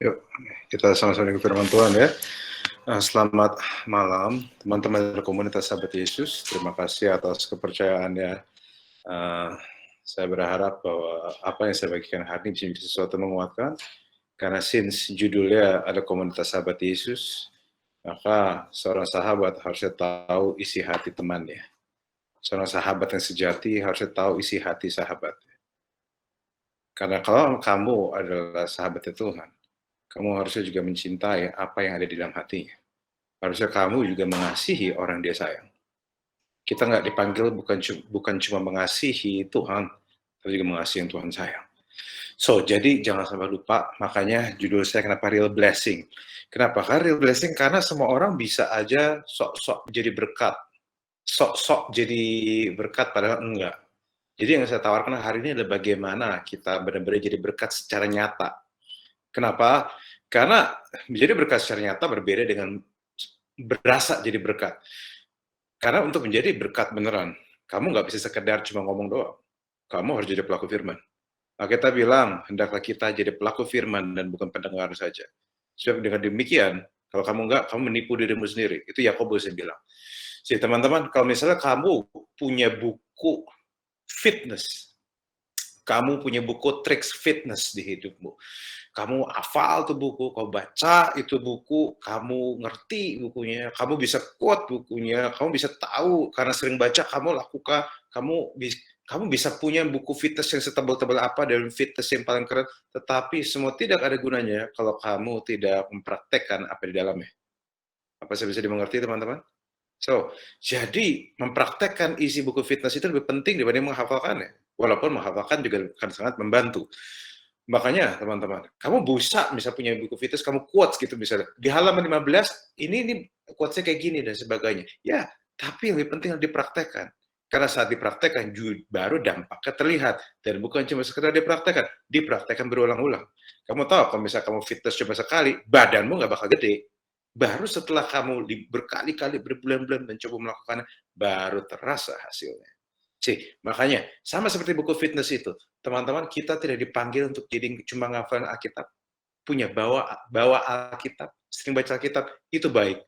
Yuk, kita sama-sama dengan firman Tuhan ya. Selamat malam, teman-teman dari komunitas Sahabat Yesus. Terima kasih atas kepercayaannya. Uh, saya berharap bahwa apa yang saya bagikan hari ini bisa menjadi sesuatu menguatkan. Karena since judulnya ada komunitas Sahabat Yesus, maka seorang sahabat harusnya tahu isi hati temannya. Seorang sahabat yang sejati harusnya tahu isi hati sahabat. Karena kalau kamu adalah sahabatnya Tuhan, kamu harusnya juga mencintai apa yang ada di dalam hatinya. Harusnya kamu juga mengasihi orang dia sayang. Kita nggak dipanggil bukan cuma mengasihi Tuhan, tapi juga mengasihi yang Tuhan sayang. So, jadi jangan sampai lupa, makanya judul saya kenapa real blessing. Kenapa? Karena real blessing karena semua orang bisa aja sok-sok jadi berkat. Sok-sok jadi berkat padahal enggak. Jadi yang saya tawarkan hari ini adalah bagaimana kita benar-benar jadi berkat secara nyata. Kenapa? Karena menjadi berkat secara nyata berbeda dengan berasa jadi berkat. Karena untuk menjadi berkat beneran, kamu nggak bisa sekedar cuma ngomong doang. Kamu harus jadi pelaku firman. Nah, kita bilang, hendaklah kita jadi pelaku firman dan bukan pendengar saja. Sebab dengan demikian, kalau kamu nggak, kamu menipu dirimu sendiri. Itu Yakobus yang bilang. Jadi teman-teman, kalau misalnya kamu punya buku fitness, kamu punya buku tricks fitness di hidupmu, kamu hafal tuh buku, kau baca itu buku, kamu ngerti bukunya, kamu bisa quote bukunya, kamu bisa tahu karena sering baca, kamu lakukan, kamu bisa punya buku fitness yang setebal-tebal apa dan fitness yang paling keren, tetapi semua tidak ada gunanya kalau kamu tidak mempraktekkan apa di dalamnya. Apa saya bisa dimengerti teman-teman? So, jadi mempraktekkan isi buku fitness itu lebih penting dibanding menghafalkannya. Walaupun menghafalkan juga akan sangat membantu. Makanya teman-teman, kamu bisa punya buku fitness, kamu quotes gitu misalnya. Di halaman 15, ini quotesnya kayak gini dan sebagainya. Ya, tapi yang lebih penting adalah dipraktekkan. Karena saat dipraktekkan, baru dampaknya terlihat. Dan bukan cuma sekedar dipraktekkan berulang-ulang. Kamu tahu, kalau misalnya kamu fitness cuma sekali, badanmu nggak bakal gede. Baru setelah kamu berkali-kali, berbulan-bulan mencoba melakukannya, baru terasa hasilnya. Makanya sama seperti buku fitness itu, teman-teman, kita tidak dipanggil untuk jadi cuma ngafalin Alkitab, punya bawa Alkitab, sering baca Alkitab, itu baik.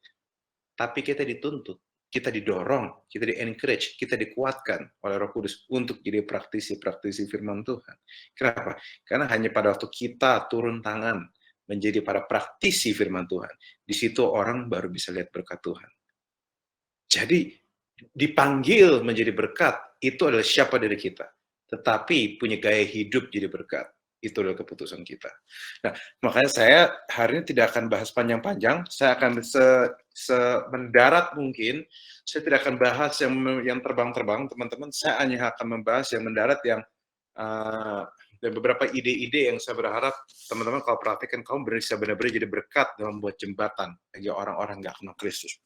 Tapi kita dituntut, kita didorong, kita di-encourage, kita dikuatkan oleh Roh Kudus untuk jadi praktisi-praktisi firman Tuhan. Kenapa? Karena hanya pada waktu kita turun tangan menjadi para praktisi firman Tuhan, di situ orang baru bisa lihat berkat Tuhan. Jadi dipanggil menjadi berkat itu adalah siapa dari kita. Tetapi punya gaya hidup jadi berkat. Itu adalah keputusan kita. Nah, makanya saya hari ini tidak akan bahas panjang-panjang. Saya akan mendarat mungkin. Saya tidak akan bahas yang terbang-terbang, teman-teman. Saya hanya akan membahas yang mendarat yang dan beberapa ide-ide yang saya berharap teman-teman kalau perhatikan kamu bisa benar-benar jadi berkat dalam membuat jembatan bagi orang-orang nggak kenal Kristus.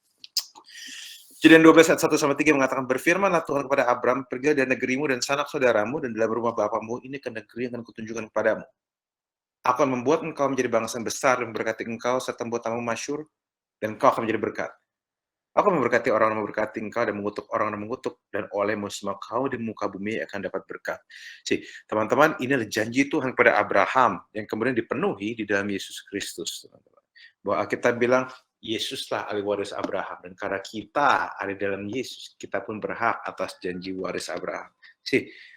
Kejadian 12 ayat 1-3 mengatakan, berfirmanlah Tuhan kepada Abram, pergi dari negerimu dan sanak saudaramu dan dalam rumah bapamu, ini ke negeri yang akan kutunjukkan kepadamu. Aku akan membuat engkau menjadi bangsa yang besar dan memberkati engkau serta membuat namamu masyhur dan engkau akan menjadi berkat. Aku memberkati orang yang memberkati engkau dan mengutuk orang yang mengutuk, dan olehmu semua kau di muka bumi akan dapat berkat. Teman-teman, ini adalah janji Tuhan kepada Abraham yang kemudian dipenuhi di dalam Yesus Kristus. Teman-teman. Bahwa kita bilang, Yesuslah ahli waris Abraham, dan karena kita ada dalam Yesus, kita pun berhak atas janji waris Abraham.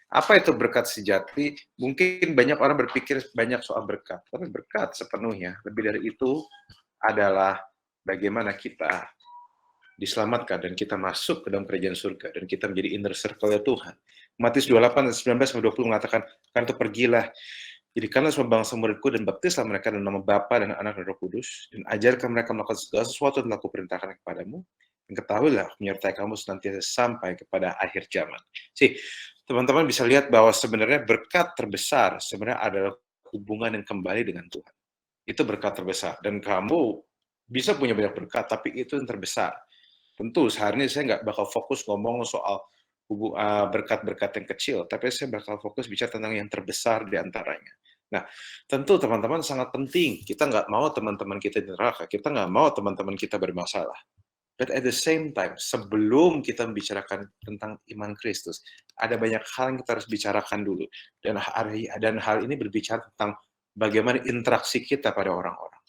Apa itu berkat sejati? Mungkin banyak orang berpikir banyak soal berkat, tapi berkat sepenuhnya, lebih dari itu adalah bagaimana kita diselamatkan dan kita masuk ke dalam kerajaan surga dan kita menjadi inner circle-nya Tuhan. Matius 28, 19-20 mengatakan, karena itu pergilah, jadikanlah semua bangsa muridku dan baptislah mereka dalam nama Bapa dan Anak dan Roh Kudus, dan ajarkan mereka melakukan segala sesuatu yang telah kuperintahkan kepadamu, dan ketahuilah menyertai kamu senantiasa sampai kepada akhir zaman. Teman-teman bisa lihat bahwa sebenarnya berkat terbesar sebenarnya adalah hubungan yang kembali dengan Tuhan. Itu berkat terbesar, dan kamu bisa punya banyak berkat, tapi itu yang terbesar. Tentu sehari ini saya nggak bakal fokus ngomong soal berkat-berkat yang kecil, tapi saya bakal fokus bicara tentang yang terbesar di antaranya. Nah, tentu teman-teman sangat penting. Kita nggak mau teman-teman kita di neraka, kita nggak mau teman-teman kita bermasalah. But at the same time, sebelum kita membicarakan tentang iman Kristus, ada banyak hal yang kita harus bicarakan dulu. Dan hal ini berbicara tentang bagaimana interaksi kita pada orang-orang.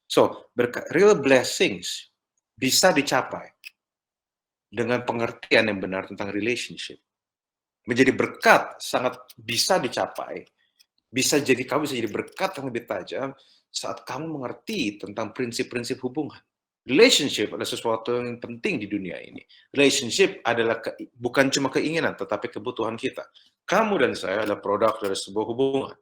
So, real blessings bisa dicapai dengan pengertian yang benar tentang relationship. Menjadi berkat sangat bisa dicapai, kamu bisa jadi berkat yang lebih tajam saat kamu mengerti tentang prinsip-prinsip hubungan. Relationship adalah sesuatu yang penting di dunia ini. Relationship adalah bukan cuma keinginan, tetapi kebutuhan kita. Kamu dan saya adalah produk dari sebuah hubungan.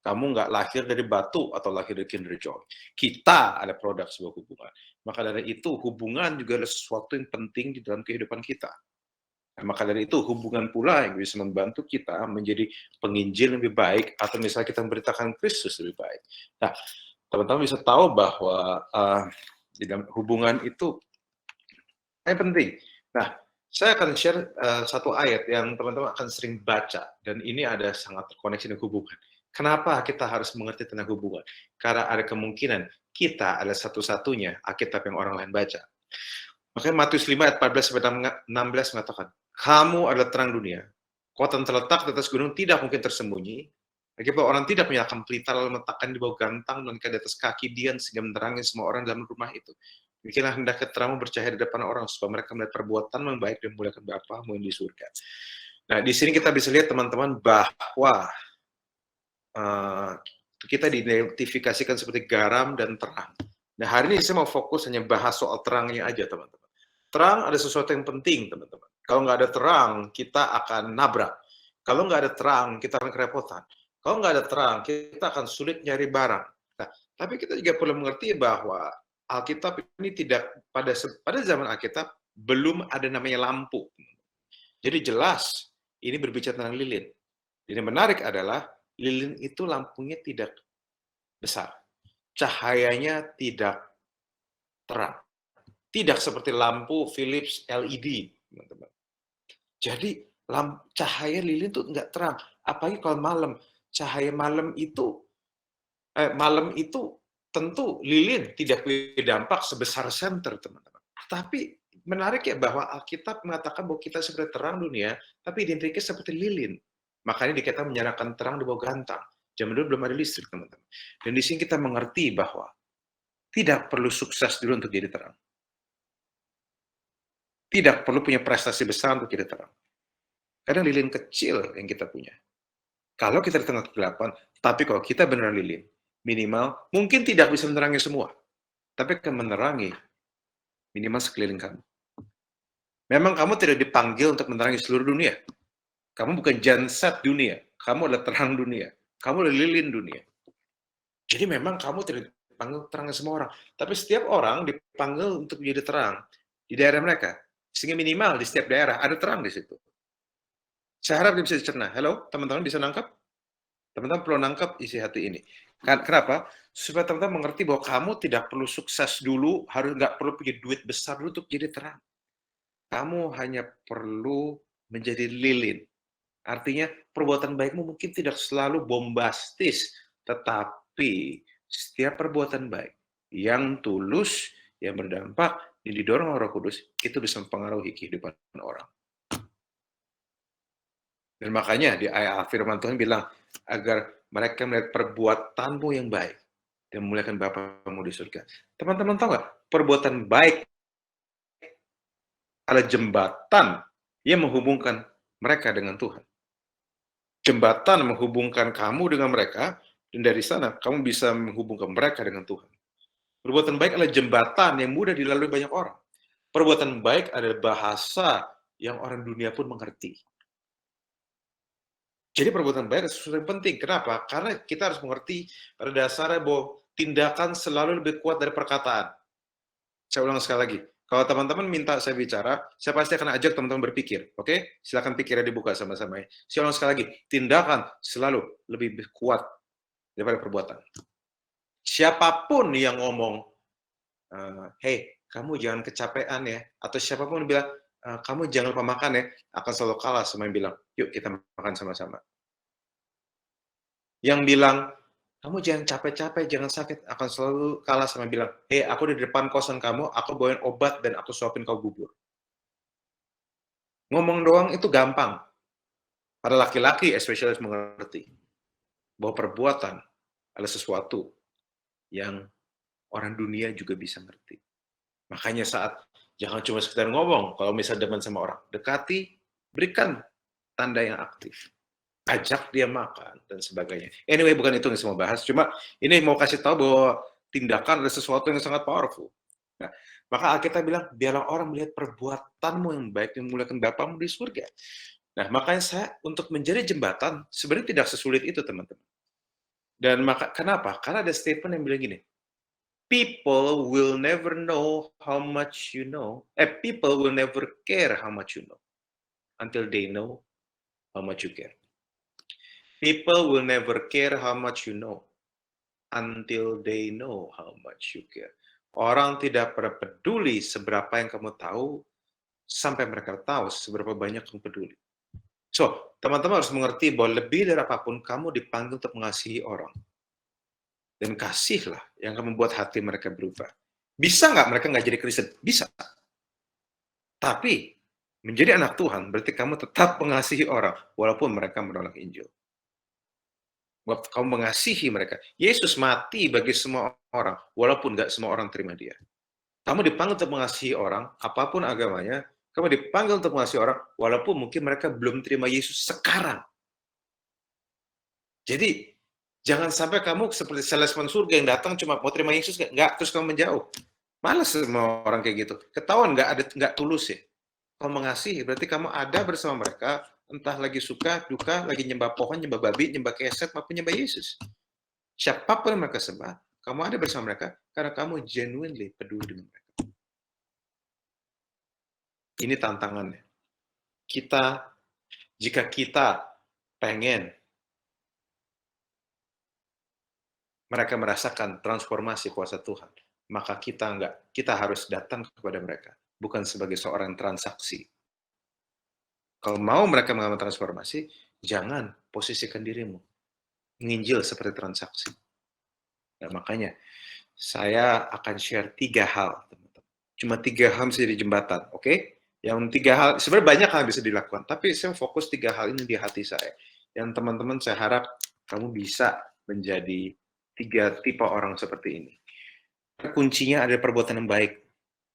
Kamu nggak lahir dari batu atau lahir dari Kinder Joy. Kita ada produk sebuah hubungan. Maka dari itu, hubungan juga adalah sesuatu yang penting di dalam kehidupan kita. Nah, maka dari itu, hubungan pula yang bisa membantu kita menjadi penginjil lebih baik, atau misalnya kita memberitakan Kristus lebih baik. Nah, teman-teman bisa tahu bahwa di dalam hubungan itu yang penting. Nah, saya akan share satu ayat yang teman-teman akan sering baca, dan ini ada sangat terkoneksi dengan hubungan. Kenapa kita harus mengerti tentang hubungan? Karena ada kemungkinan kita adalah satu-satunya Alkitab yang orang lain baca. Makanya Matius 5 ayat 14-16 mengatakan, kamu adalah terang dunia. Kota yang terletak di atas gunung tidak mungkin tersembunyi. Akibat orang tidak menyalakan pelita lalu meletakkan di bawah gantang dan di atas kaki dia sehingga menerangi semua orang dalam rumah itu. Demikianlah hendaknya terangmu bercahaya di depan orang supaya mereka melihat perbuatan yang baik dan memuliakan Bapamu yang di surga. Nah, di sini kita bisa lihat teman-teman bahwa kita diidentifikasikan seperti garam dan terang. Nah, hari ini saya mau fokus hanya bahas soal terangnya aja, teman-teman. Terang ada sesuatu yang penting, teman-teman. Kalau nggak ada terang, kita akan nabrak. Kalau nggak ada terang, kita akan kerepotan. Kalau nggak ada terang, kita akan sulit nyari barang. Nah, tapi kita juga perlu mengerti bahwa Alkitab ini tidak, pada zaman Alkitab, belum ada namanya lampu. Jadi jelas, ini berbicara tentang lilin. Jadi menarik adalah, lilin itu lampunya tidak besar. Cahayanya tidak terang. Tidak seperti lampu Philips LED, teman-teman. Jadi cahaya lilin itu nggak terang. Apalagi kalau malam. Cahaya malam itu tentu lilin tidak punya dampak sebesar senter, teman-teman. Tapi menarik ya bahwa Alkitab mengatakan bahwa kita seperti terang dunia, tapi identiknya seperti lilin. Makanya kita menyalakan terang di bawah gantang. Zaman dulu belum ada listrik, teman-teman. Dan di sini kita mengerti bahwa tidak perlu sukses dulu untuk jadi terang. Tidak perlu punya prestasi besar untuk jadi terang. Kadang lilin kecil yang kita punya. Kalau kita di tengah kegelapan, tapi kalau kita benar lilin, minimal, mungkin tidak bisa menerangi semua, tapi akan menerangi minimal sekeliling kamu. Memang kamu tidak dipanggil untuk menerangi seluruh dunia. Kamu bukan genset dunia. Kamu adalah terang dunia. Kamu adalah lilin dunia. Jadi memang kamu tidak dipanggil terangnya semua orang. Tapi setiap orang dipanggil untuk menjadi terang di daerah mereka. Sehingga minimal di setiap daerah ada terang di situ. Saya harap dia bisa dicerna. Halo, teman-teman bisa nangkap? Teman-teman perlu nangkap isi hati ini. Kenapa? Supaya teman-teman mengerti bahwa kamu tidak perlu sukses dulu, harus nggak perlu punya duit besar dulu untuk jadi terang. Kamu hanya perlu menjadi lilin. Artinya perbuatan baikmu mungkin tidak selalu bombastis, tetapi setiap perbuatan baik yang tulus, yang berdampak, yang didorong oleh Roh Kudus, itu bisa mempengaruhi kehidupan orang. Dan makanya di ayat firman Tuhan bilang, agar mereka melihat perbuatanmu yang baik dan memuliakan Bapamu di surga. Teman-teman tahu nggak? Perbuatan baik adalah jembatan yang menghubungkan mereka dengan Tuhan. Jembatan menghubungkan kamu dengan mereka, dan dari sana kamu bisa menghubungkan mereka dengan Tuhan. Perbuatan baik adalah jembatan yang mudah dilalui banyak orang. Perbuatan baik adalah bahasa yang orang dunia pun mengerti. Jadi perbuatan baik adalah sesuatu yang penting. Kenapa? Karena kita harus mengerti pada dasarnya bahwa tindakan selalu lebih kuat dari perkataan. Saya ulang sekali lagi. Kalau teman-teman minta saya bicara, saya pasti akan ajak teman-teman berpikir. Oke? Silakan pikirnya dibuka sama-sama. Saya ulang sekali lagi. Tindakan selalu lebih kuat daripada perbuatan. Siapapun yang ngomong, hey, kamu jangan kecapean ya. Atau siapapun yang bilang, kamu jangan lupa makan ya, akan selalu kalah sama yang bilang, yuk kita makan sama-sama. Yang bilang, kamu jangan capek-capek, jangan sakit, akan selalu kalah sama bilang, hey, aku di depan kosan kamu, aku bawain obat dan aku suapin kau bubur. Ngomong doang itu gampang. Para laki-laki especially mengerti bahwa perbuatan ada sesuatu yang orang dunia juga bisa ngerti. Makanya jangan cuma sekedar ngomong, kalau misalnya demen sama orang, dekati, berikan tanda yang aktif. Ajak dia makan, dan sebagainya. Anyway, bukan itu yang saya mau bahas, cuma ini mau kasih tahu bahwa tindakan adalah sesuatu yang sangat powerful. Nah, maka Alkitab bilang, biarlah orang melihat perbuatanmu yang baik, yang memuliakan Bapamu di surga. Nah, makanya saya, untuk menjadi jembatan, sebenarnya tidak sesulit itu, teman-teman. Dan kenapa? Karena ada statement yang bilang gini, people will never know how much you know, people will never care how much you know, until they know how much you care. People will never care how much you know, until they know how much you care. Orang tidak pernah peduli seberapa yang kamu tahu, sampai mereka tahu seberapa banyak kamu peduli. So, teman-teman harus mengerti bahwa lebih dari apapun, kamu dipanggil untuk mengasihi orang. Dan kasihlah yang akan membuat hati mereka berubah. Bisa nggak mereka nggak jadi Kristen? Bisa. Tapi, menjadi anak Tuhan, berarti kamu tetap mengasihi orang, walaupun mereka menolak Injil. Waktu kamu mengasihi mereka. Yesus mati bagi semua orang, walaupun nggak semua orang terima dia. Kamu dipanggil untuk mengasihi orang, apapun agamanya, kamu dipanggil untuk mengasihi orang, walaupun mungkin mereka belum terima Yesus sekarang. Jadi, jangan sampai kamu seperti salesman surga yang datang cuma mau terima Yesus, nggak, terus kamu menjauh. Males semua orang kayak gitu. Ketahuan nggak tulus ya. Kalau mengasihi, berarti kamu ada bersama mereka, entah lagi suka, duka, lagi nyembah pohon, nyembah babi, nyembah keset, maupun nyembah Yesus. Siapapun yang mereka sembah, kamu ada bersama mereka karena kamu genuinely peduli dengan mereka. Ini tantangannya. Jika kita pengen mereka merasakan transformasi kuasa Tuhan, maka kita harus datang kepada mereka, bukan sebagai seorang transaksi. Kalau mau mereka mengalami transformasi, jangan posisikan dirimu menginjil seperti transaksi. Nah, makanya saya akan share 3 hal, teman-teman. Cuma 3 hal bisa jadi jembatan, oke? Okay? Yang 3 hal, sebenarnya banyak hal yang bisa dilakukan, tapi saya fokus 3 hal ini di hati saya. Yang teman-teman saya harap kamu bisa menjadi 3 tipe orang seperti ini. Kuncinya adalah perbuatan yang baik.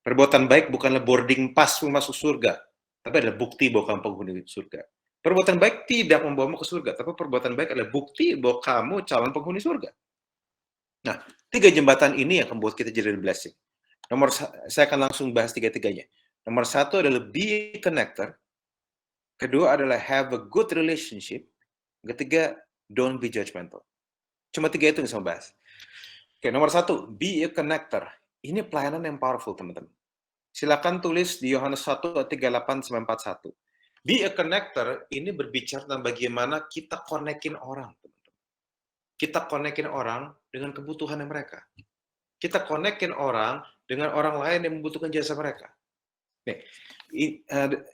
Perbuatan baik bukanlah boarding pass masuk surga, tapi adalah bukti bahwa kamu penghuni surga. Perbuatan baik tidak membawamu ke surga, tapi perbuatan baik adalah bukti bahwa kamu calon penghuni surga. Nah, 3 jembatan ini yang membuat kita jadi blessing. Saya akan langsung bahas 3-tiganya. Nomor 1 adalah be a connector. Kedua adalah have a good relationship. Ketiga, don't be judgmental. Cuma 3 itu yang saya bahas. Oke, nomor 1, be a connector. Ini pelayanan yang powerful, teman-teman. Silakan tulis di Yohanes 1:38-41. Be a connector ini berbicara tentang bagaimana kita konekin orang, teman-teman. Kita konekin orang dengan kebutuhan mereka. Kita konekin orang dengan orang lain yang membutuhkan jasa mereka. Nih,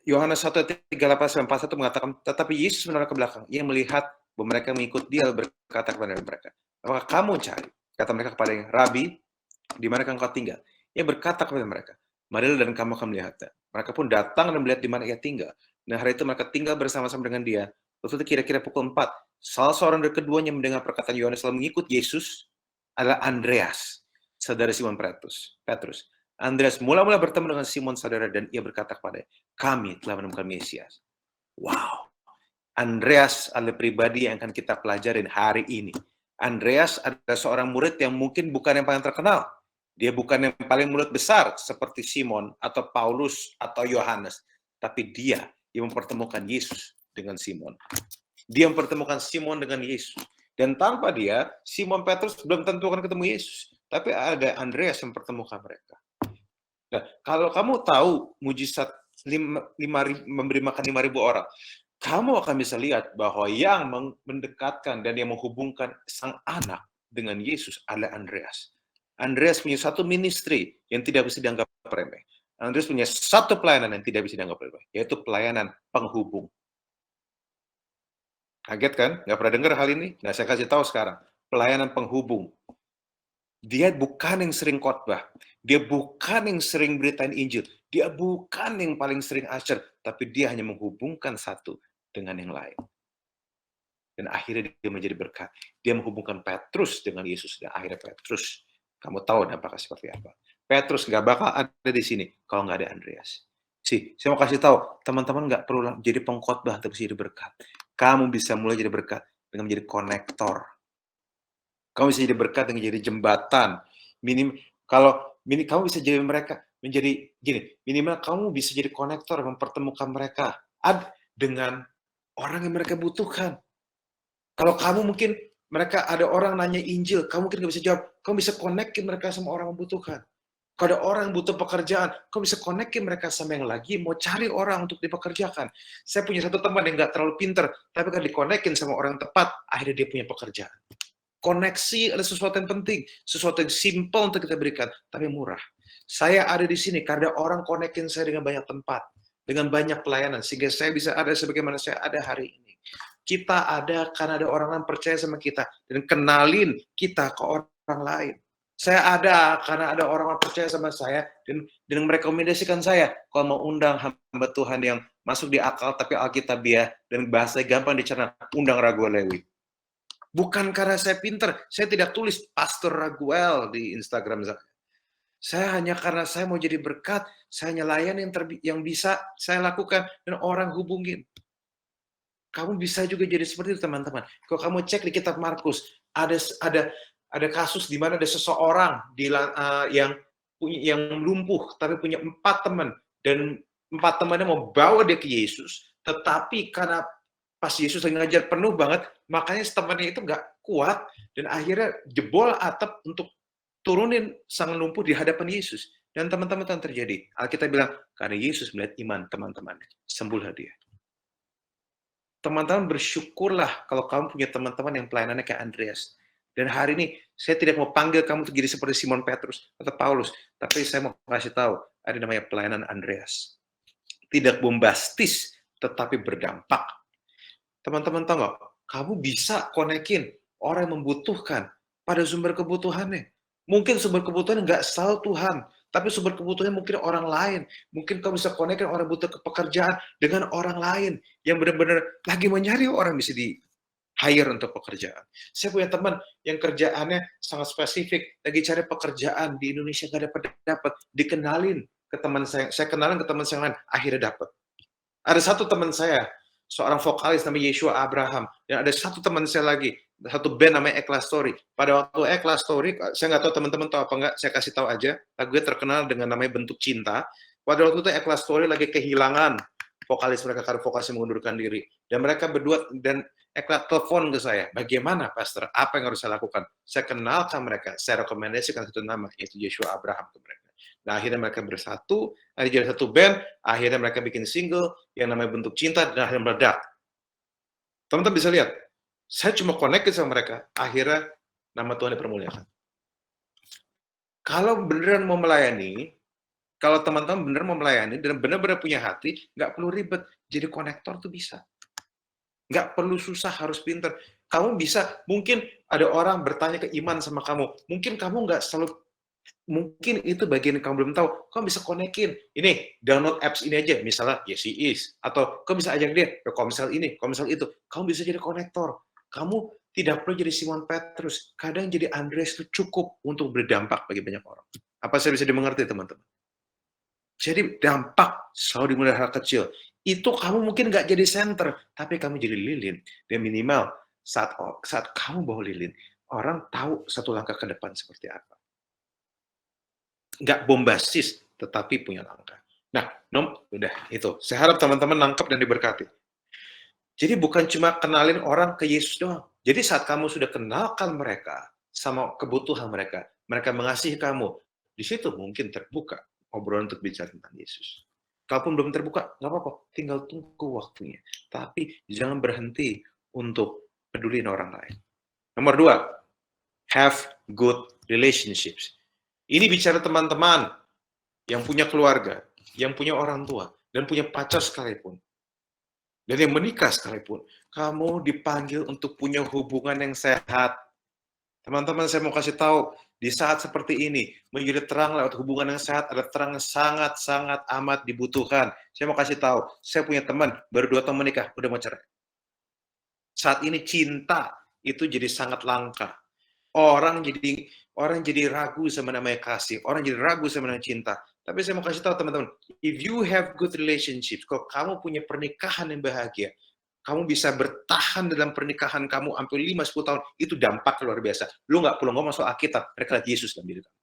Yohanes 1:38-41 mengatakan, tetapi Yesus menoleh ke belakang. Ia melihat bahwa mereka mengikut dia, berkata kepada mereka, apakah kamu cari? Kata mereka kepadanya, Rabi, di mana engkau tinggal? Ia berkata kepada mereka, marilah dan kamu akan melihatnya. Mereka pun datang dan melihat di mana ia tinggal. Dan hari itu mereka tinggal bersama-sama dengan dia. Waktu itu kira-kira pukul 4. Salah seorang dari keduanya mendengar perkataan Yohanes lalu mengikut Yesus adalah Andreas, saudara Simon Petrus. Andreas mula-mula bertemu dengan Simon saudara dan ia berkata kepadanya, kami telah menemukan Mesias. Wow. Andreas adalah pribadi yang akan kita pelajarin hari ini. Andreas adalah seorang murid yang mungkin bukan yang paling terkenal. Dia bukan yang paling murid besar seperti Simon atau Paulus atau Yohanes. Tapi dia yang mempertemukan Yesus dengan Simon. Dia mempertemukan Simon dengan Yesus. Dan tanpa dia, Simon Petrus belum tentu akan ketemu Yesus. Tapi ada Andreas yang mempertemukan mereka. Nah, kalau kamu tahu mujizat memberi makan 5.000 orang, kamu akan bisa lihat bahwa yang mendekatkan dan yang menghubungkan sang anak dengan Yesus adalah Andreas. Andreas punya satu ministry yang tidak bisa dianggap remeh. Andreas punya satu pelayanan yang tidak bisa dianggap remeh, yaitu pelayanan penghubung. Kaget kan? Nggak pernah dengar hal ini? Nah, saya kasih tahu sekarang. Pelayanan penghubung. Dia bukan yang sering khotbah. Dia bukan yang sering beritain Injil. Dia bukan yang paling sering asyar. Tapi dia hanya menghubungkan satu dengan yang lain. Dan akhirnya dia menjadi berkat. Dia menghubungkan Petrus dengan Yesus. Dan akhirnya Petrus, kamu tahu dampaknya seperti apa. Petrus nggak bakal ada di sini kalau nggak ada Andreas. Saya mau kasih tahu, teman-teman nggak perlu jadi pengkhotbah untuk jadi berkat. Kamu bisa mulai jadi berkat dengan menjadi konektor. Kamu bisa jadi berkat dengan jadi jembatan. Kamu bisa jadi mereka menjadi gini, minimal kamu bisa jadi konektor, mempertemukan mereka dengan orang yang mereka butuhkan. Kalau kamu mungkin mereka ada orang nanya Injil, kamu mungkin nggak bisa jawab, kamu bisa konekin mereka sama orang yang membutuhkan. Kalau ada orang yang butuh pekerjaan, kamu bisa konekin mereka sama yang lagi mau cari orang untuk dipekerjakan. Saya punya satu teman yang nggak terlalu pinter, tapi kan dikonekin sama orang yang tepat, akhirnya dia punya pekerjaan. Koneksi adalah sesuatu yang penting, sesuatu yang simpel untuk kita berikan, tapi murah. Saya ada di sini karena orang konekin saya dengan banyak tempat, dengan banyak pelayanan, sehingga saya bisa ada sebagaimana saya ada hari ini. Kita ada karena ada orang yang percaya sama kita dan kenalin kita ke orang lain. Saya ada karena ada orang yang percaya sama saya dan merekomendasikan saya kalau mau undang hamba Tuhan yang masuk di akal tapi alkitabiah dan bahasa gampang dicerna, undang Raguel Lewi. Bukan karena saya pinter, saya tidak tulis Pastor Raguel di Instagram saya. Saya hanya karena saya mau jadi berkat, saya hanya layan yang bisa saya lakukan dan orang hubungin. Kamu bisa juga jadi seperti itu, teman-teman. Kalau kamu cek di kitab Markus, ada kasus di mana ada seseorang yang lumpuh tapi punya 4 teman dan 4 temannya mau bawa dia ke Yesus, tetapi karena pas Yesus lagi ngajar penuh banget, makanya temannya itu nggak kuat dan akhirnya jebol atap untuk turunin sang lumpuh di hadapan Yesus. Dan teman-teman yang terjadi, Alkitab bilang karena Yesus melihat iman teman-temannya, sembuhlah dia. Teman-teman bersyukurlah kalau kamu punya teman-teman yang pelayanannya kayak Andreas. Dan hari ini, saya tidak mau panggil kamu untuk jadi seperti Simon Petrus atau Paulus, tapi saya mau kasih tahu, ada namanya pelayanan Andreas. Tidak bombastis, tetapi berdampak. Teman-teman tahu nggak? Kamu bisa konekin orang yang membutuhkan pada sumber kebutuhannya. Mungkin sumber kebutuhannya nggak selalu Tuhan, tapi sumber kebutuhannya mungkin orang lain. Mungkin kamu bisa konekin orang butuh pekerjaan dengan orang lain yang benar-benar lagi mencari orang bisa di hire untuk pekerjaan. Saya punya teman yang kerjaannya sangat spesifik, lagi cari pekerjaan di Indonesia nggak dapat, dikenalin ke teman saya kenalin ke teman saya lain, akhirnya dapat. Ada satu teman saya, seorang vokalis namanya Yeshua Abraham, dan ada satu teman saya lagi, satu band namanya Eklas Story. Pada waktu Eklas Story, saya nggak tahu teman-teman tahu apa nggak, saya kasih tahu aja, lagunya terkenal dengan namanya Bentuk Cinta. Pada waktu itu Eklas Story lagi kehilangan vokalis mereka karena vokalisnya mengundurkan diri. Dan mereka berdua, dan Eklas telepon ke saya, bagaimana Pastor, apa yang harus saya lakukan? Saya kenalkan mereka, saya rekomendasikan satu nama, yaitu Yeshua Abraham ke mereka. Nah, akhirnya mereka bersatu, akhirnya jadi satu band, akhirnya mereka bikin single yang namanya Bentuk Cinta, dan akhirnya meledak. Teman-teman bisa lihat, saya cuma connect sama mereka, akhirnya nama Tuhan dipermuliakan. Kalau beneran mau melayani, kalau teman-teman beneran mau melayani, dan benar-benar punya hati, nggak perlu ribet, jadi konektor tuh bisa. Nggak perlu susah, harus pinter. Kamu bisa, mungkin ada orang bertanya ke Iman sama kamu, mungkin kamu nggak selalu, mungkin itu bagian yang kamu belum tahu, kamu bisa konekin, ini, download apps ini aja, misalnya Yes He Is, atau kamu bisa ajak dia, Komsel ini, Komsel itu, kamu bisa jadi konektor. Kamu tidak perlu jadi Simon Petrus, kadang jadi Andreas itu cukup untuk berdampak bagi banyak orang. Apa saya bisa dimengerti, teman-teman? Jadi dampak selalu dimulai hal kecil. Itu kamu mungkin nggak jadi center, tapi kamu jadi lilin. Dan minimal saat kamu bawa lilin, orang tahu satu langkah ke depan seperti apa. Nggak bombastis, tetapi punya langkah. Nah, udah itu. Saya harap teman-teman nangkep dan diberkati. Jadi bukan cuma kenalin orang ke Yesus doang. Jadi saat kamu sudah kenalkan mereka sama kebutuhan mereka, mereka mengasihi kamu, di situ mungkin terbuka obrolan untuk bicara tentang Yesus. Kalaupun belum terbuka, nggak apa-apa, tinggal tunggu waktunya. Tapi jangan berhenti untuk peduliin orang lain. Nomor 2, have good relationships. Ini bicara teman-teman yang punya keluarga, yang punya orang tua, dan punya pacar sekalipun. Dan yang menikah sekalipun. Kamu dipanggil untuk punya hubungan yang sehat. Teman-teman, saya mau kasih tahu, di saat seperti ini, menjadi terang lewat hubungan yang sehat, ada terang yang sangat-sangat amat dibutuhkan. Saya mau kasih tahu, saya punya teman, baru 2 tahun menikah, udah mau cerai. Saat ini cinta itu jadi sangat langka. Orang jadi ragu sama namanya kasih, orang jadi ragu sama namanya cinta. Tapi saya mau kasih tahu teman-teman, if you have good relationship, kalau kamu punya pernikahan yang bahagia, kamu bisa bertahan dalam pernikahan kamu sampai 5-10 tahun, itu dampak luar biasa. Lu nggak perlu ngomong soal Alkitab, mereka lihat Yesus dalam diri kamu.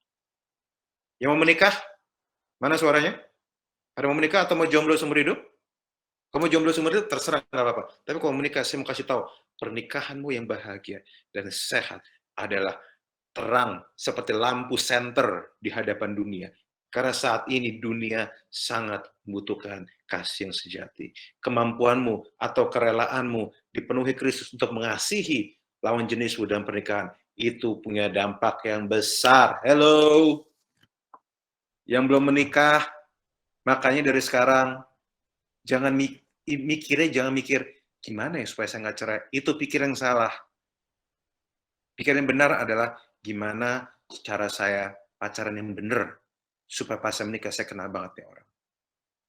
Yang mau menikah, mana suaranya? Ada mau menikah atau mau jomblo seumur hidup? Kamu jomblo seumur hidup, terserah, nggak apa-apa. Tapi kalau menikah, saya mau kasih tahu, pernikahanmu yang bahagia dan sehat adalah terang seperti lampu senter di hadapan dunia. Karena saat ini dunia sangat membutuhkan kasih yang sejati. Kemampuanmu atau kerelaanmu dipenuhi Kristus untuk mengasihi lawan jenismu dalam pernikahan. Itu punya dampak yang besar. Hello! Yang belum menikah, makanya dari sekarang, jangan jangan mikir, gimana ya supaya saya nggak cerai. Itu pikir yang salah. Pikir yang benar adalah gimana cara saya pacaran yang benar supaya pas saya menikah saya kenal banget nih orang.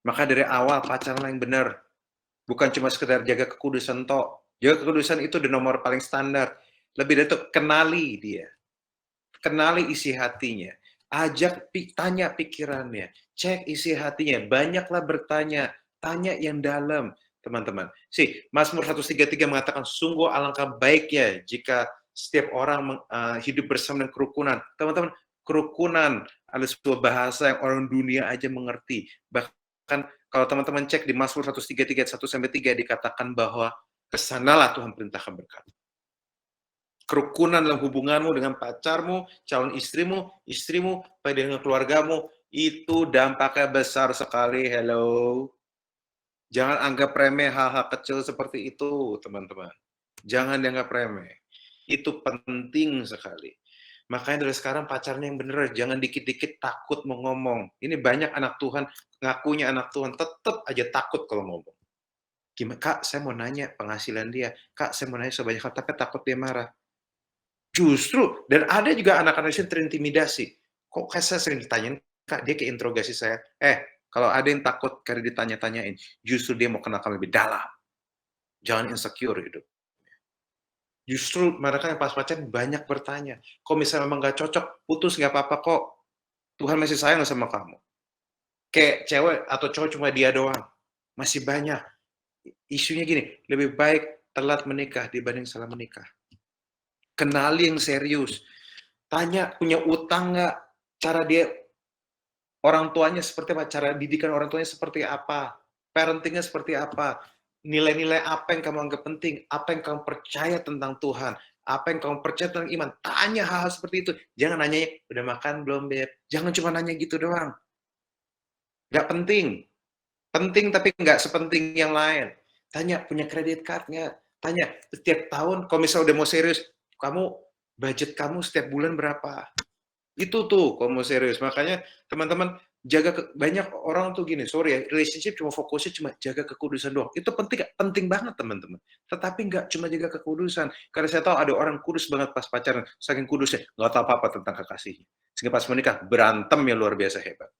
Maka dari awal pacaran yang benar, bukan cuma sekedar jaga kekudusan tok. Jaga kekudusan itu di nomor paling standar. Lebih dari itu, kenali dia. Kenali isi hatinya. Tanya pikirannya. Cek isi hatinya. Banyaklah bertanya. Tanya yang dalam, teman-teman. Mazmur 133 mengatakan, sungguh alangkah baiknya jika setiap orang hidup bersama dengan kerukunan. Teman-teman, kerukunan adalah sebuah bahasa yang orang dunia aja mengerti. Bahkan kalau teman-teman cek di Mazmur 133 1-3 dikatakan bahwa kesanalah Tuhan perintahkan berkat. Kerukunan dalam hubunganmu dengan pacarmu, calon istrimu, dengan keluargamu, itu dampaknya besar sekali. Hello. Jangan anggap remeh hal-hal kecil seperti itu, teman-teman. Jangan dianggap remeh. Itu penting sekali. Makanya dari sekarang pacarnya yang bener, jangan dikit-dikit takut mau ngomong. Ini banyak anak Tuhan, ngakunya anak Tuhan, tetap aja takut kalau ngomong. Gimana, Kak, saya mau nanya penghasilan dia. Kak, saya mau nanya sebanyak hal, tapi takut dia marah. Justru, dan ada juga anak-anak yang terintimidasi. Kok kayak saya sering ditanyain, Kak, dia kayak interogasi saya. Kalau ada yang takut karena ditanya-tanyain, justru dia mau kenal kamu lebih dalam. Jangan insecure hidup. Justru mereka yang pas pacaran banyak bertanya. Kok misalnya memang nggak cocok, putus nggak apa-apa kok. Tuhan masih sayang sama kamu. Kayak cewek atau cowok cuma dia doang. Masih banyak. Isunya gini, lebih baik telat menikah dibanding salah menikah. Kenali yang serius. Tanya, punya utang nggak? Cara dia, orang tuanya seperti apa? Cara didikan orang tuanya seperti apa? Parentingnya seperti apa? Nilai-nilai apa yang kamu anggap penting? Apa yang kamu percaya tentang Tuhan? Apa yang kamu percaya tentang iman? Tanya hal-hal seperti itu. Jangan nanya, udah makan belum, Beb? Jangan cuma nanya gitu doang. Nggak penting. Penting tapi nggak sepenting yang lain. Tanya, punya kredit card nggak? Tanya, setiap tahun, kalau misalnya udah mau serius, budget kamu setiap bulan berapa? Itu tuh kalau mau serius. Makanya teman-teman banyak orang tuh gini, sorry ya, relationship fokusnya cuma jaga kekudusan doang. Itu penting banget teman-teman. Tetapi nggak cuma jaga kekudusan. Karena saya tahu ada orang kudus banget pas pacaran, saking kudusnya nggak tahu apa-apa tentang kekasihnya. Sehingga pas menikah berantem yang luar biasa hebat.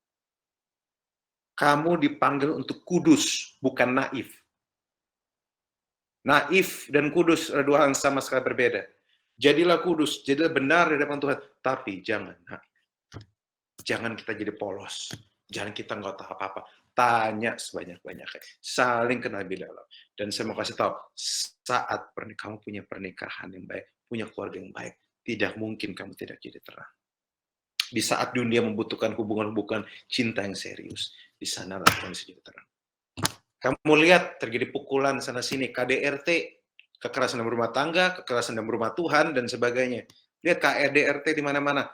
Kamu dipanggil untuk kudus, bukan naif. Naif dan kudus adalah dua hal yang sama sekali berbeda. Jadilah kudus, jadilah benar di hadapan Tuhan, tapi jangan naif. Jangan kita jadi polos. Jangan kita nggak tahu apa-apa. Tanya sebanyak-banyaknya. Saling kenal lebih dalam. Dan saya mau kasih tahu, saat kamu punya pernikahan yang baik, punya keluarga yang baik, tidak mungkin kamu tidak jadi terang. Di saat dunia membutuhkan hubungan-hubungan cinta yang serius, di sanalah kamu bisa jadi terang. Kamu lihat terjadi pukulan sana-sini, KDRT, kekerasan dalam rumah tangga, kekerasan dalam rumah Tuhan, dan sebagainya. Lihat KDRT di mana-mana.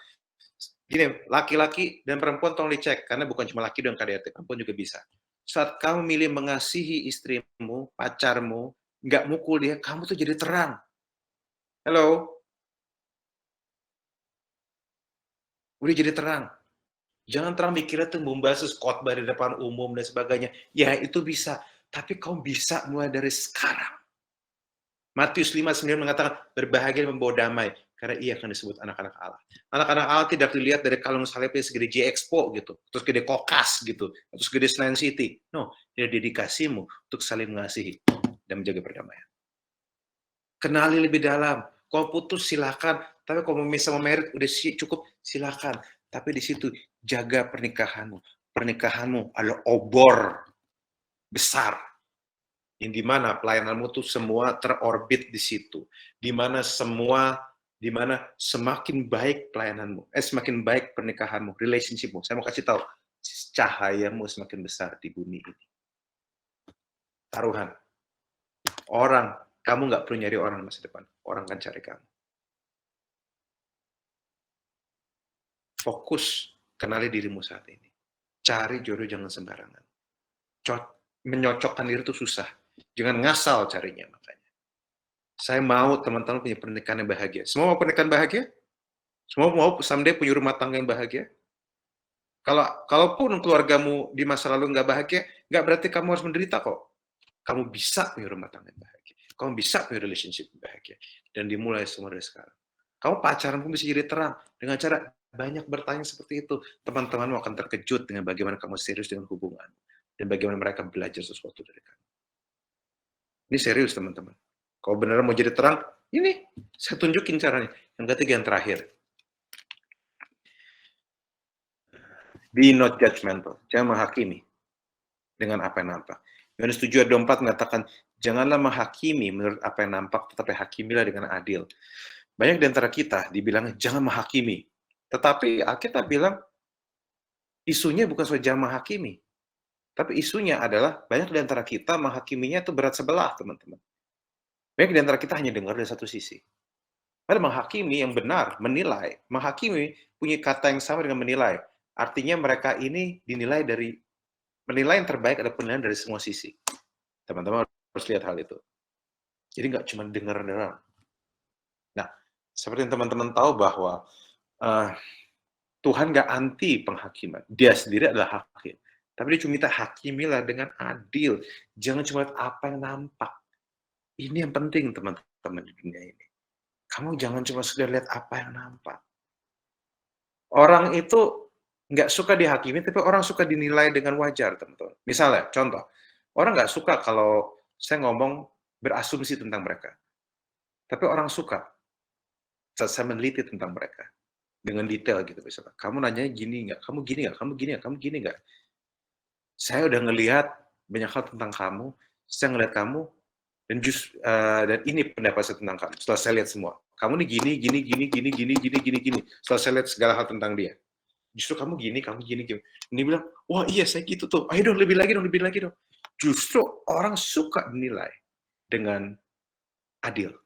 Gini, laki-laki dan perempuan tolong dicek, karena bukan cuma laki doang KDRT, perempuan juga bisa. Saat kamu milih mengasihi istrimu, pacarmu, nggak mukul dia, kamu tuh jadi terang. Hello? Udah jadi terang. Jangan terang mikirnya tuh membahas khotbah di depan umum dan sebagainya. Ya, itu bisa. Tapi kamu bisa mulai dari sekarang. Matius 5:9 mengatakan, berbahagia membawa damai, karena ia akan disebut anak-anak Allah. Anak-anak Allah tidak dilihat dari kalung salibnya segede J-Expo gitu, terus gede Kokas gitu, terus gede Senayan City. No, dia dedikasimu untuk saling mengasihi dan menjaga perdamaian. Kenali lebih dalam. Kalau putus silakan, tapi kalau mau sama merit udah cukup silakan. Tapi di situ jaga pernikahanmu. Pernikahanmu adalah obor besar yang dimana pelayananmu tuh semua terorbit di situ, dimana semakin baik pelayananmu, semakin baik pernikahanmu, relationshipmu. Saya mau kasih tahu, cahayamu semakin besar di bumi ini. Taruhan. Kamu nggak perlu nyari orang masa depan, orang kan cari kamu. Fokus, kenali dirimu saat ini. Cari jodoh jangan sembarangan. Menyocokkan diri itu susah. Jangan ngasal carinya makanya. Saya mau teman-teman punya pernikahan yang bahagia. Semua mau pernikahan bahagia? Semua mau someday punya rumah tangga yang bahagia? Kalaupun keluargamu di masa lalu nggak bahagia, nggak berarti kamu harus menderita kok. Kamu bisa punya rumah tangga yang bahagia. Kamu bisa punya relationship yang bahagia. Dan dimulai semua dari sekarang. Kamu pacaran pun bisa jadi terang. Dengan cara banyak bertanya seperti itu. Teman-temanmu akan terkejut dengan bagaimana kamu serius dengan hubungan. Dan bagaimana mereka belajar sesuatu dari kamu. Ini serius teman-teman. Kalau beneran mau jadi terang, ini saya tunjukin caranya. Yang ketiga, yang terakhir. Be not judgmental. Jangan menghakimi dengan apa yang nampak. Yohanes 7 ayat 24 mengatakan, janganlah menghakimi menurut apa yang nampak, tetapi hakimilah dengan adil. Banyak di antara kita dibilang jangan menghakimi. Tetapi Alkitab bilang, isunya bukan soal jangan menghakimi. Tapi isunya adalah banyak di antara kita menghakiminya itu berat sebelah, teman-teman. Banyak di antara kita hanya dengar dari satu sisi. Padahal menghakimi yang benar, menilai. Menghakimi punya kata yang sama dengan menilai. Artinya mereka ini menilai yang terbaik ada penilaian dari semua sisi. Teman-teman harus lihat hal itu. Jadi nggak cuma dengar-dengar. Nah, seperti yang teman-teman tahu bahwa Tuhan nggak anti penghakiman. Dia sendiri adalah hakim. Tapi dia cuma minta hakimilah dengan adil. Jangan cuma lihat apa yang nampak. Ini yang penting teman-teman di dunia ini. Kamu jangan cuma sekedar lihat apa yang nampak. Orang itu nggak suka dihakimi, tapi orang suka dinilai dengan wajar, teman-teman. Misalnya, contoh, orang nggak suka kalau saya ngomong berasumsi tentang mereka. Tapi orang suka saat saya meneliti tentang mereka. Dengan detail gitu misalnya. Kamu nanya gini nggak? Kamu gini nggak? Kamu gini nggak? Kamu gini nggak? Saya udah ngelihat banyak hal tentang kamu, saya ngelihat kamu, dan ini pendapat saya tentang kamu. Setelah saya lihat semua, kamu nih gini. Setelah saya lihat segala hal tentang dia, justru kamu gini. Ini bilang, wah iya saya gitu tuh. Ayo dong lebih lagi dong. Justru orang suka dinilai dengan adil.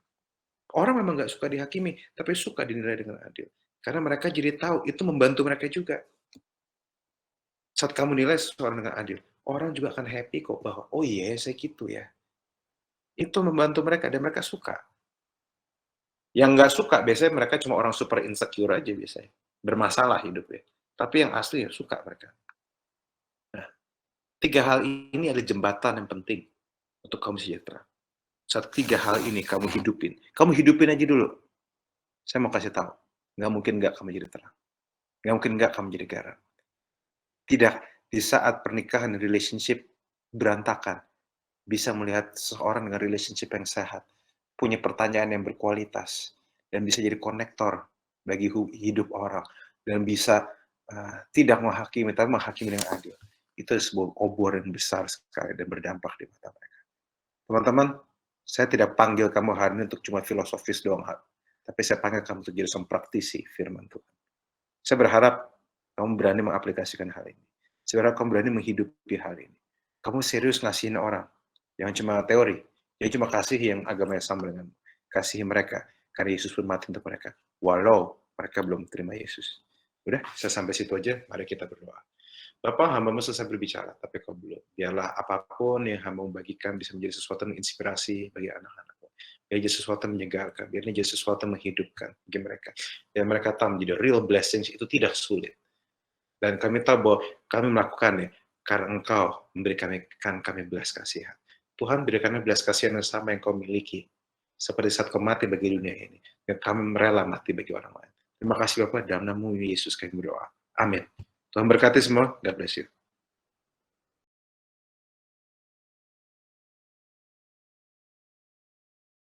Orang memang nggak suka dihakimi, tapi suka dinilai dengan adil. Karena mereka jadi tahu itu membantu mereka juga. Saat kamu nilai seseorang dengan adil, orang juga akan happy kok bahwa, oh iya saya gitu ya. Itu membantu mereka dan mereka suka. Yang nggak suka biasanya mereka cuma orang super insecure aja biasanya. Bermasalah hidupnya. Tapi yang asli ya suka mereka. Nah, 3 hal ini ada jembatan yang penting untuk kamu sejahtera. Saat 3 hal ini kamu hidupin aja dulu. Saya mau kasih tahu, nggak mungkin nggak kamu jadi terang. Nggak mungkin nggak kamu jadi garam. Tidak, di saat pernikahan dan relationship berantakan, bisa melihat seseorang dengan relationship yang sehat, punya pertanyaan yang berkualitas, dan bisa jadi konektor bagi hidup orang, dan bisa tidak menghakimi, tapi menghakimi dengan adil. Itu sebuah obor yang besar sekali dan berdampak di mata mereka. Teman-teman, saya tidak panggil kamu hari ini untuk cuma filosofis doang, tapi saya panggil kamu untuk jadi seorang praktisi firman Tuhan. Saya berharap kamu berani mengaplikasikan hal ini. Saya berharap kamu berani menghidupi hal ini. Kamu serius ngasihin orang. Jangan cuma teori. Jangan cuma kasih yang agama yang sama dengan kasihi mereka. Karena Yesus pun mati untuk mereka. Walau mereka belum terima Yesus. Udah, saya sampai situ aja. Mari kita berdoa. Bapak, hamba-Mu selesai berbicara, tapi kau belum. Biarlah apapun yang hamba bagikan bisa menjadi sesuatu yang inspirasi bagi anak-anak. Biar jadi sesuatu yang menyegarkan, biar jadi sesuatu yang menghidupkan bagi mereka. Dan mereka tahu menjadi real blessings itu tidak sulit. Dan kami tahu bahwa kami melakukannya karena Engkau memberikan kami belas kasihan. Tuhan, berikan kami belas kasihan yang sama yang Kau miliki. Seperti saat Kau mati bagi dunia ini. Dan kami rela mati bagi orang lain. Terima kasih Bapak, dalam nama Yesus kami berdoa. Amin. Tuhan berkati semua. God bless you.